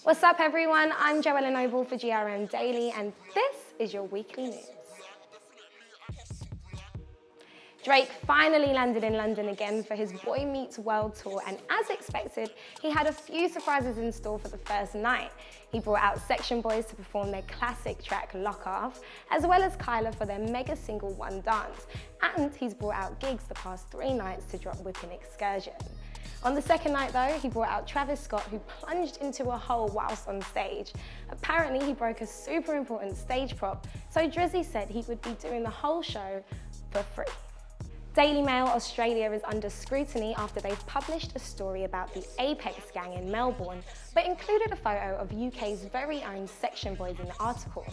What's up, everyone? I'm Joella Noble for GRM Daily, and this is your weekly news. Drake finally landed in London again for his Boy Meets World tour, and as expected, he had a few surprises in store for the first night. He brought out Section Boyz to perform their classic track Lock Off, as well as Kyla for their mega single One Dance, and he's brought out Gigs the past 3 nights to drop Whippin' Excursion. On the second night though, he brought out Travis Scott, who plunged into a hole whilst on stage. Apparently he broke a super important stage prop, so Drizzy said he would be doing the whole show for free. Daily Mail Australia is under scrutiny after they've published a story about the Apex gang in Melbourne, but included a photo of UK's very own Section Boyz in the article.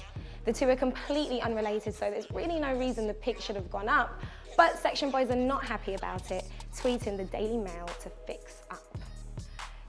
The two are completely unrelated, so there's really no reason the pic should have gone up, but Section Boyz are not happy about it, tweeting the Daily Mail to fix up.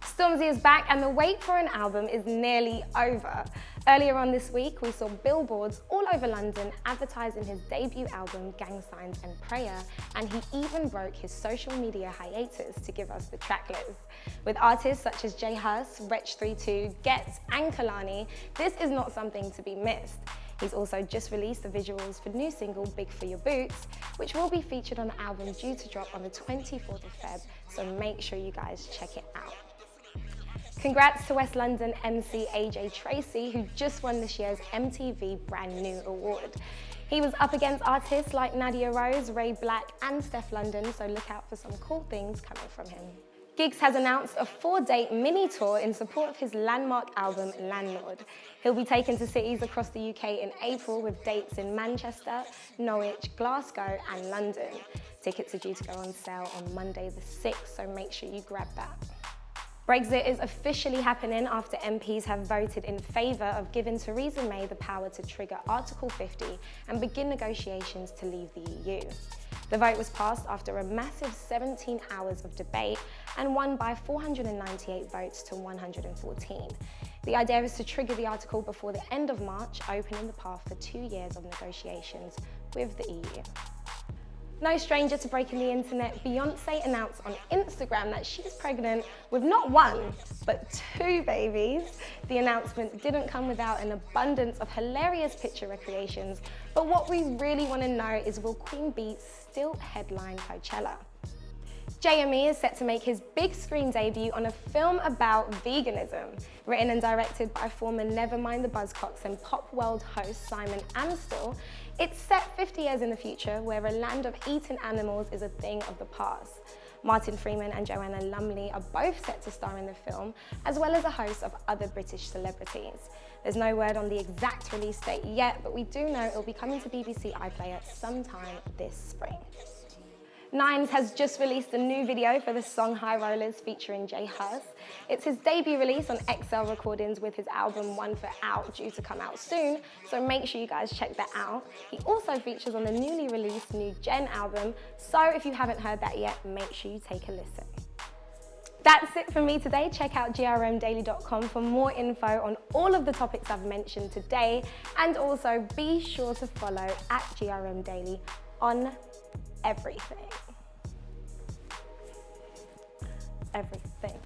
Stormzy is back and the wait for an album is nearly over. Earlier on this week, we saw billboards all over London advertising his debut album, Gang Signs and Prayer, and he even broke his social media hiatus to give us the track list. With artists such as J Hus, Wretch32, Gets and Kalani, this is not something to be missed. He's also just released the visuals for new single Big For Your Boots, which will be featured on the album due to drop on the 24th of Feb, so make sure you guys check it out. Congrats to West London MC AJ Tracey, who just won this year's MTV Brand New Award. He was up against artists like Nadia Rose, Ray Black and Steph London, so look out for some cool things coming from him. Giggs has announced a 4-date mini tour in support of his landmark album, Landlord. He'll be taken to cities across the UK in April with dates in Manchester, Norwich, Glasgow and London. Tickets are due to go on sale on Monday the 6th, so make sure you grab that. Brexit is officially happening after MPs have voted in favour of giving Theresa May the power to trigger Article 50 and begin negotiations to leave the EU. The vote was passed after a massive 17 hours of debate and won by 498 votes to 114. The idea is to trigger the article before the end of March, opening the path for 2 years of negotiations with the EU. No stranger to breaking the internet, Beyonce announced on Instagram that she's pregnant with not 1, but 2 babies. The announcement didn't come without an abundance of hilarious picture recreations, but what we really want to know is, will Queen Bee still headline Coachella? JME is set to make his big screen debut on a film about veganism. Written and directed by former Nevermind the Buzzcocks and Pop World host Simon Amstel, it's set 50 years in the future where a land of eating animals is a thing of the past. Martin Freeman and Joanna Lumley are both set to star in the film, as well as a host of other British celebrities. There's no word on the exact release date yet, but we do know it'll be coming to BBC iPlayer sometime this spring. Nines has just released a new video for the song High Rollers featuring J Hus. It's his debut release on XL Recordings with his album One For Out due to come out soon, so make sure you guys check that out. He also features on the newly released New Gen album, so if you haven't heard that yet, make sure you take a listen. That's it for me today. Check out grmdaily.com for more info on all of the topics I've mentioned today, and also be sure to follow at GRM Daily on everything. Everything.